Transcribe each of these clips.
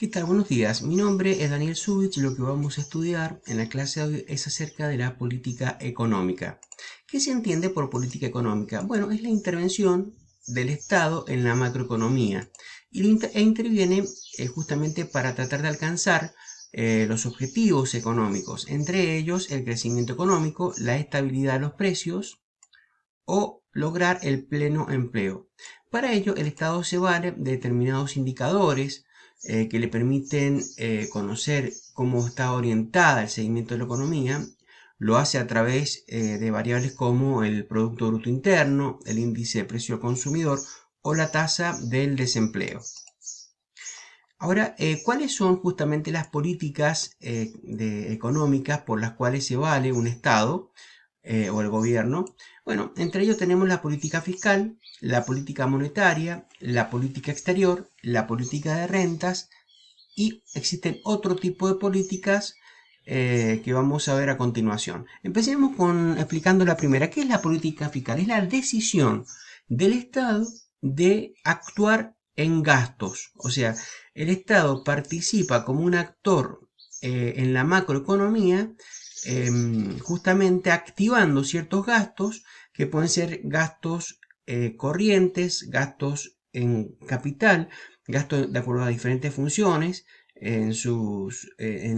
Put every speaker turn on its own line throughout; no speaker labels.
¿Qué tal? Buenos días. Mi nombre es Daniel Zubich y lo que vamos a estudiar en la clase de hoy es acerca de la política económica. ¿Qué se entiende por política económica? Bueno, es la intervención del Estado en la macroeconomía e interviene justamente para tratar de alcanzar los objetivos económicos, entre ellos el crecimiento económico, la estabilidad de los precios o lograr el pleno empleo. Para ello, el Estado se vale de determinados indicadores que le permiten conocer cómo está orientada el seguimiento de la economía. Lo hace a través de variables como el Producto Bruto Interno, el índice de precio al consumidor o la tasa del desempleo. Ahora, ¿cuáles son justamente las políticas económicas por las cuales se vale un Estado o el gobierno? Bueno, entre ellos tenemos la política fiscal, la política monetaria, la política exterior, la política de rentas y existen otro tipo de políticas que vamos a ver a continuación. Empecemos con explicando la primera. ¿Qué es la política fiscal? Es la decisión del Estado de actuar en gastos. O sea, el Estado participa como un actor en la macroeconomía, justamente activando ciertos gastos que pueden ser gastos corrientes, gastos en capital, gastos de acuerdo a diferentes funciones, en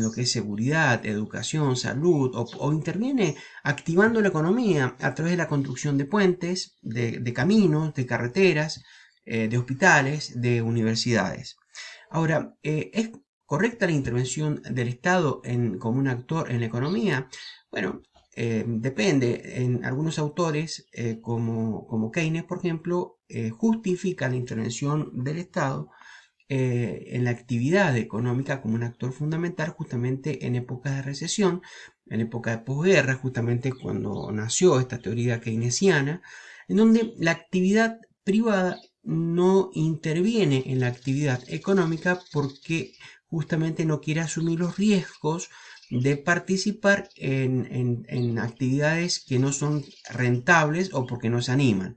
lo que es seguridad, educación, salud, o interviene activando la economía a través de la construcción de puentes, de caminos, de carreteras, de hospitales, de universidades. Ahora, ¿es correcta la intervención del Estado como un actor en la economía? Bueno, depende. En algunos autores, como Keynes, por ejemplo, justifica la intervención del Estado en la actividad económica como un actor fundamental justamente en épocas de recesión, en época de posguerra, justamente cuando nació esta teoría keynesiana, en donde la actividad privada no interviene en la actividad económica porque justamente no quiere asumir los riesgos de participar en actividades que no son rentables o porque no se animan.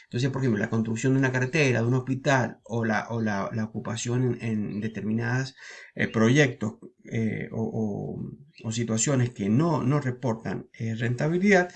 Entonces, por ejemplo, la construcción de una carretera, de un hospital o la ocupación en determinados proyectos o situaciones que no reportan rentabilidad,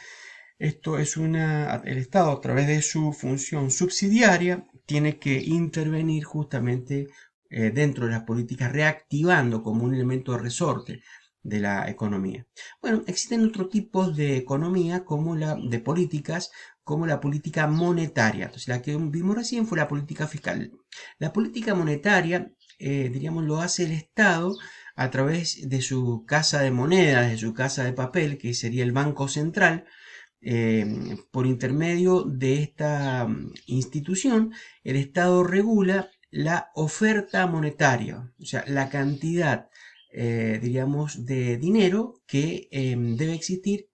esto es el Estado a través de su función subsidiaria tiene que intervenir justamente dentro de las políticas reactivando como un elemento de resorte de la economía. Bueno, existen otros tipos de economía como la de políticas como la política monetaria. Entonces, la que vimos recién fue la política fiscal. La política monetaria, diríamos, lo hace el Estado a través de su casa de monedas, de su casa de papel, que sería el Banco Central. Por intermedio de esta institución, el Estado regula la oferta monetaria, o sea, la cantidad, diríamos, de dinero que debe existir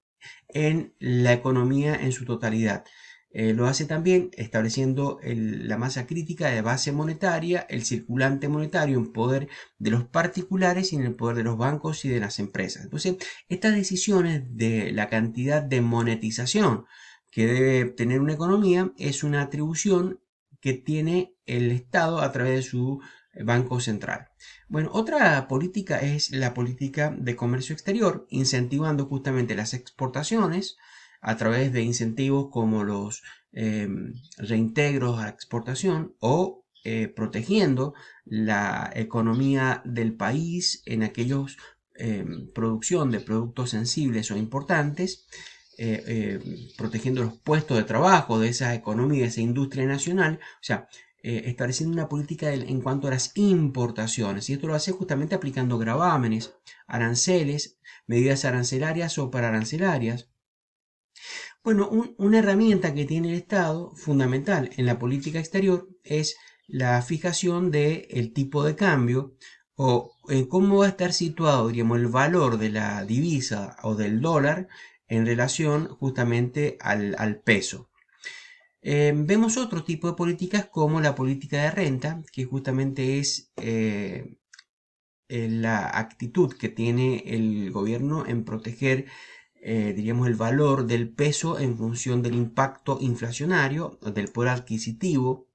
en la economía en su totalidad. Lo hace también estableciendo la masa crítica de base monetaria, el circulante monetario en poder de los particulares y en el poder de los bancos y de las empresas. Entonces, estas decisiones de la cantidad de monetización que debe tener una economía es una atribución que tiene el Estado a través de su Banco Central. Bueno, otra política es la política de comercio exterior, incentivando justamente las exportaciones a través de incentivos como los reintegros a la exportación o protegiendo la economía del país en aquellos producción de productos sensibles o importantes, protegiendo los puestos de trabajo de esa economía, de esa industria nacional, o sea, estableciendo una política en cuanto a las importaciones. Y esto lo hace justamente aplicando gravámenes, aranceles, medidas arancelarias o pararancelarias. Bueno, una herramienta que tiene el Estado fundamental en la política exterior es la fijación del tipo de cambio o cómo va a estar situado, digamos, el valor de la divisa o del dólar en relación justamente al peso. Vemos otro tipo de políticas como la política de renta, que justamente es la actitud que tiene el gobierno en proteger, diríamos, el valor del peso en función del impacto inflacionario, del poder adquisitivo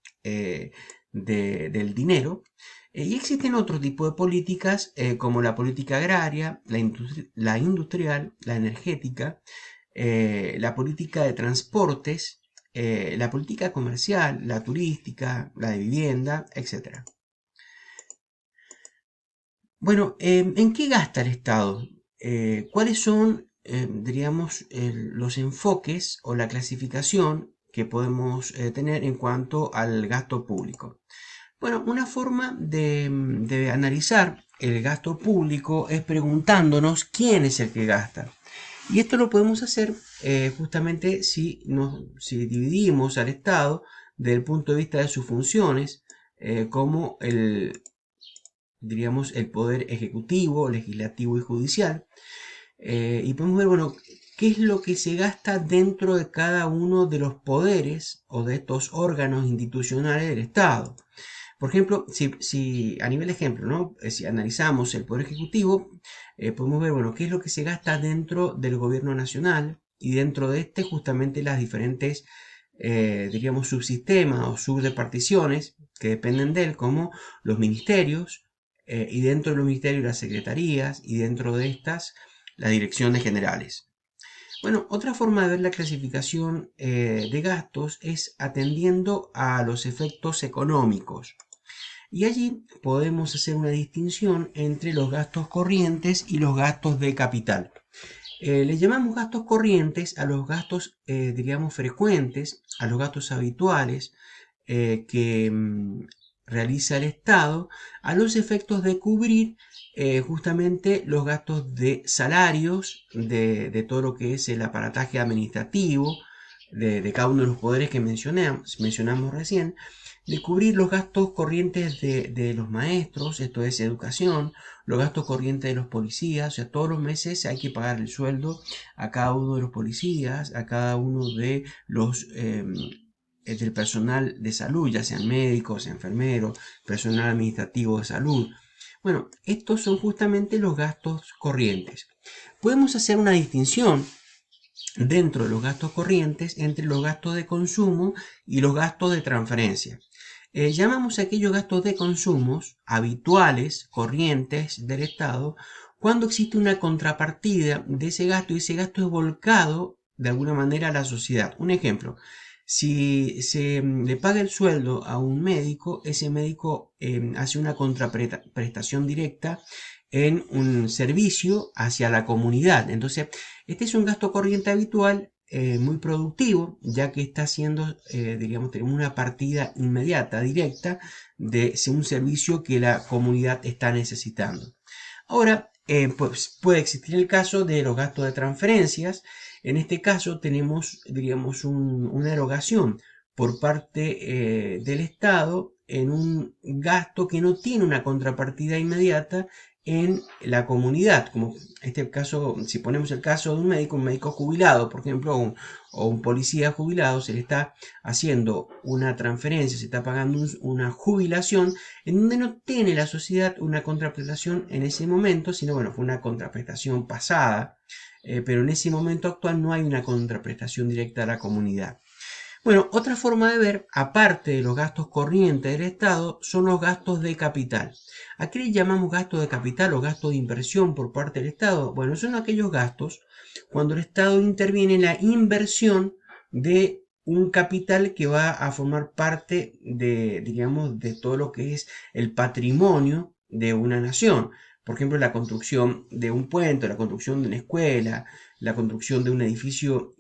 del dinero. Y existen otro tipo de políticas como la política agraria, la industrial, la energética, la política de transportes, la política comercial, la turística, la de vivienda, etc. Bueno, ¿en qué gasta el Estado? ¿Cuáles son, diríamos, los enfoques o la clasificación que podemos tener en cuanto al gasto público? Bueno, una forma de analizar el gasto público es preguntándonos quién es el que gasta. Y esto lo podemos hacer justamente si dividimos al Estado desde el punto de vista de sus funciones, como diríamos, el poder ejecutivo, legislativo y judicial. Y podemos ver, bueno, qué es lo que se gasta dentro de cada uno de los poderes o de estos órganos institucionales del Estado. Por ejemplo, si a nivel de ejemplo, ¿no? Si analizamos el Poder Ejecutivo, podemos ver, bueno, qué es lo que se gasta dentro del gobierno nacional y dentro de este justamente las diferentes, diríamos, subsistemas o subdeparticiones que dependen de él, como los ministerios, y dentro de los ministerios las secretarías, y dentro de estas las direcciones generales. Bueno, otra forma de ver la clasificación de gastos es atendiendo a los efectos económicos. Y allí podemos hacer una distinción entre los gastos corrientes y los gastos de capital. Le llamamos gastos corrientes a los gastos, diríamos, frecuentes, a los gastos habituales que realiza el Estado a los efectos de cubrir justamente los gastos de salarios de todo lo que es el aparataje administrativo de cada uno de los poderes que mencionamos recién, de cubrir los gastos corrientes de los maestros, esto es educación, los gastos corrientes de los policías, o sea, todos los meses hay que pagar el sueldo a cada uno de los policías, a cada uno de los del personal de salud, ya sean médicos, enfermeros, personal administrativo de salud. Bueno, estos son justamente los gastos corrientes. Podemos hacer una distinción dentro de los gastos corrientes entre los gastos de consumo y los gastos de transferencia. Llamamos a aquellos gastos de consumo habituales, corrientes del Estado, cuando existe una contrapartida de ese gasto y ese gasto es volcado de alguna manera a la sociedad. Un ejemplo, si se le paga el sueldo a un médico, ese médico hace una contraprestación directa en un servicio hacia la comunidad. Entonces, este es un gasto corriente habitual muy productivo, ya que está haciendo, diríamos, tenemos una partida inmediata, directa, de un servicio que la comunidad está necesitando. Ahora, pues puede existir el caso de los gastos de transferencias. En este caso tenemos, diríamos, una erogación por parte del Estado en un gasto que no tiene una contrapartida inmediata en la comunidad, como este caso, si ponemos el caso de un médico jubilado, por ejemplo, o un policía jubilado, se le está haciendo una transferencia, se está pagando una jubilación en donde no tiene la sociedad una contraprestación en ese momento, sino bueno, fue una contraprestación pasada, pero en ese momento actual no hay una contraprestación directa a la comunidad. Bueno, otra forma de ver, aparte de los gastos corrientes del Estado, son los gastos de capital. ¿A qué le llamamos gastos de capital o gastos de inversión por parte del Estado? Bueno, son aquellos gastos cuando el Estado interviene en la inversión de un capital que va a formar parte de, digamos, de todo lo que es el patrimonio de una nación. Por ejemplo, la construcción de un puente, la construcción de una escuela, la construcción de un edificio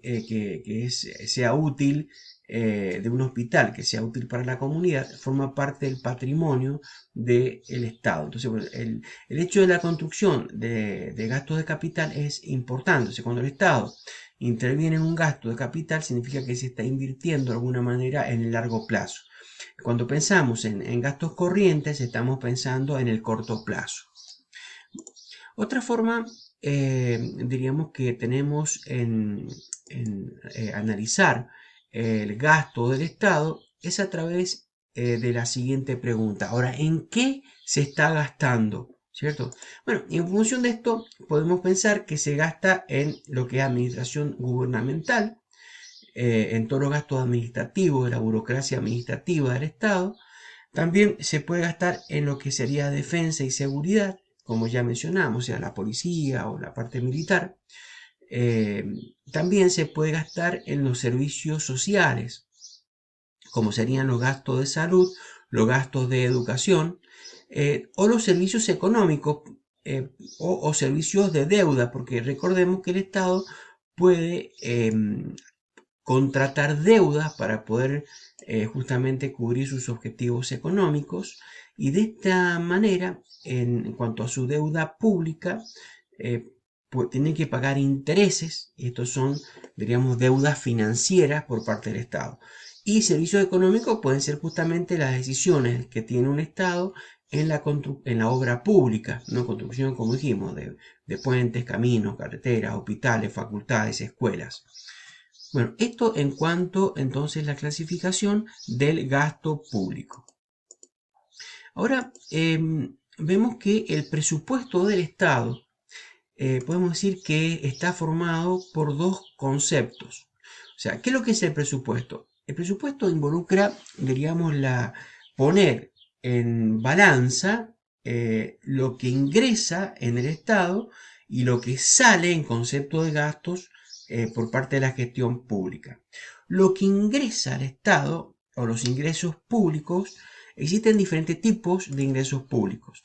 sea útil, de un hospital que sea útil para la comunidad, forma parte del patrimonio del Estado. Entonces, bueno, el hecho de la construcción de gastos de capital es importante. O sea, cuando el Estado interviene en un gasto de capital, significa que se está invirtiendo de alguna manera en el largo plazo. Cuando pensamos en gastos corrientes, estamos pensando en el corto plazo. Otra forma, diríamos que tenemos en analizar el gasto del Estado es a través de la siguiente pregunta. Ahora, ¿en qué se está gastando? ¿Cierto? Bueno, y en función de esto podemos pensar que se gasta en lo que es administración gubernamental, en todos los gastos administrativos de la burocracia administrativa del Estado, También se puede gastar en lo que sería defensa y seguridad, como ya mencionamos, sea la policía o la parte militar. Eh, También se puede gastar en los servicios sociales, como serían los gastos de salud, los gastos de educación, o los servicios económicos, o servicios de deuda, porque recordemos que el Estado puede contratar deudas para poder justamente cubrir sus objetivos económicos, y de esta manera, en cuanto a su deuda pública, eh, pues tiene que pagar intereses. Estos son, diríamos, deudas financieras por parte del Estado. Y servicios económicos pueden ser justamente las decisiones que tiene un Estado en la obra pública, no construcción, como dijimos, de puentes, caminos, carreteras, hospitales, facultades, escuelas. Bueno, esto en cuanto entonces la clasificación del gasto público. Ahora vemos que el presupuesto del Estado, podemos decir que está formado por dos conceptos. O sea, ¿qué es lo que es el presupuesto? El presupuesto involucra, diríamos, poner en balanza lo que ingresa en el Estado y lo que sale en concepto de gastos por parte de la gestión pública. Lo que ingresa al Estado o los ingresos públicos, existen diferentes tipos de ingresos públicos.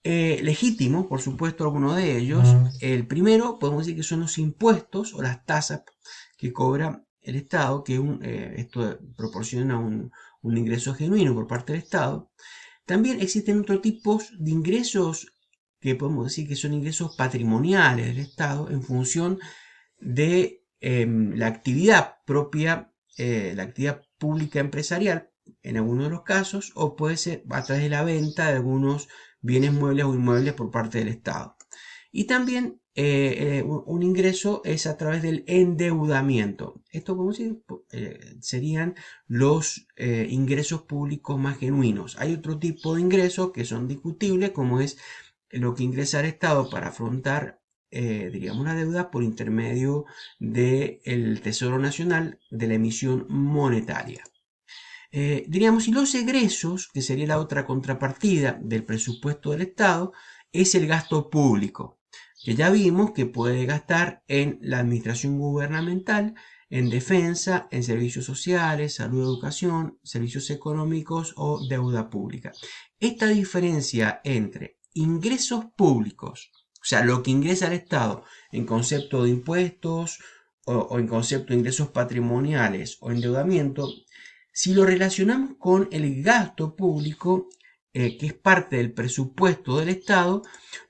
Legítimos, por supuesto, algunos de ellos. El primero, podemos decir que son los impuestos o las tasas que cobra el Estado, que esto proporciona un ingreso genuino por parte del Estado. También existen otros tipos de ingresos que podemos decir que son ingresos patrimoniales del Estado en función de la actividad propia, la actividad pública empresarial en algunos de los casos, o puede ser a través de la venta de algunos bienes muebles o inmuebles por parte del Estado. Y también un ingreso es a través del endeudamiento. Esto, como decir, serían los ingresos públicos más genuinos. Hay otro tipo de ingresos que son discutibles, como es lo que ingresa al Estado para afrontar, diríamos, la deuda por intermedio del Tesoro Nacional, de la emisión monetaria. Diríamos, y los egresos, que sería la otra contrapartida del presupuesto del Estado, es el gasto público, que ya vimos que puede gastar en la administración gubernamental, en defensa, en servicios sociales, salud, educación, servicios económicos o deuda pública. Esta diferencia entre ingresos públicos, o sea, lo que ingresa al Estado en concepto de impuestos o en concepto de ingresos patrimoniales o endeudamiento, si lo relacionamos con el gasto público, que es parte del presupuesto del Estado,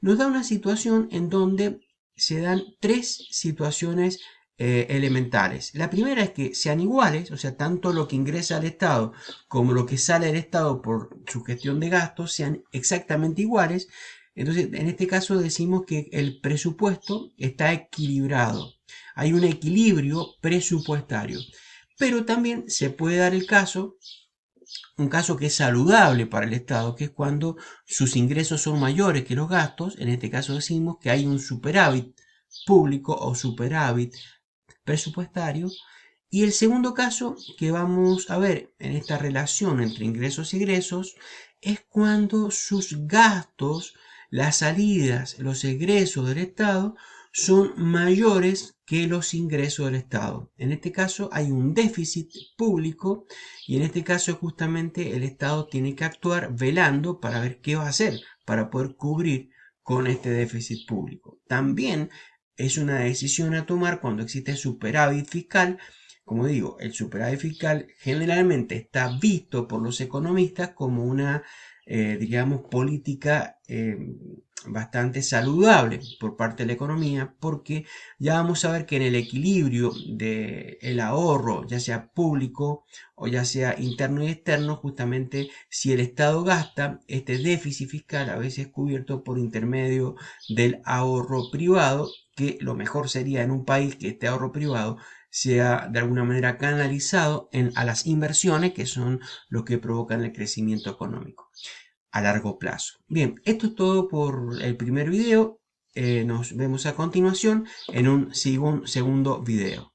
nos da una situación en donde se dan tres situaciones elementales. La primera es que sean iguales, o sea, tanto lo que ingresa al Estado como lo que sale del Estado por su gestión de gastos sean exactamente iguales. Entonces, en este caso decimos que el presupuesto está equilibrado. Hay un equilibrio presupuestario. Pero también se puede dar un caso que es saludable para el Estado, que es cuando sus ingresos son mayores que los gastos. En este caso decimos que hay un superávit público o superávit presupuestario. Y el segundo caso que vamos a ver en esta relación entre ingresos y egresos es cuando sus gastos, las salidas, los egresos del Estado son mayores que los ingresos del Estado. En este caso hay un déficit público, y en este caso justamente el Estado tiene que actuar velando para ver qué va a hacer para poder cubrir con este déficit público. También es una decisión a tomar cuando existe superávit fiscal. Como digo, el superávit fiscal generalmente está visto por los economistas como una, digamos, política bastante saludable por parte de la economía, porque ya vamos a ver que en el equilibrio del ahorro, ya sea público o ya sea interno y externo, justamente si el Estado gasta, este déficit fiscal a veces es cubierto por intermedio del ahorro privado, que lo mejor sería en un país que este ahorro privado sea de alguna manera canalizado a las inversiones, que son los que provocan el crecimiento económico a largo plazo. Bien, esto es todo por el primer video. Nos vemos a continuación en un segundo video.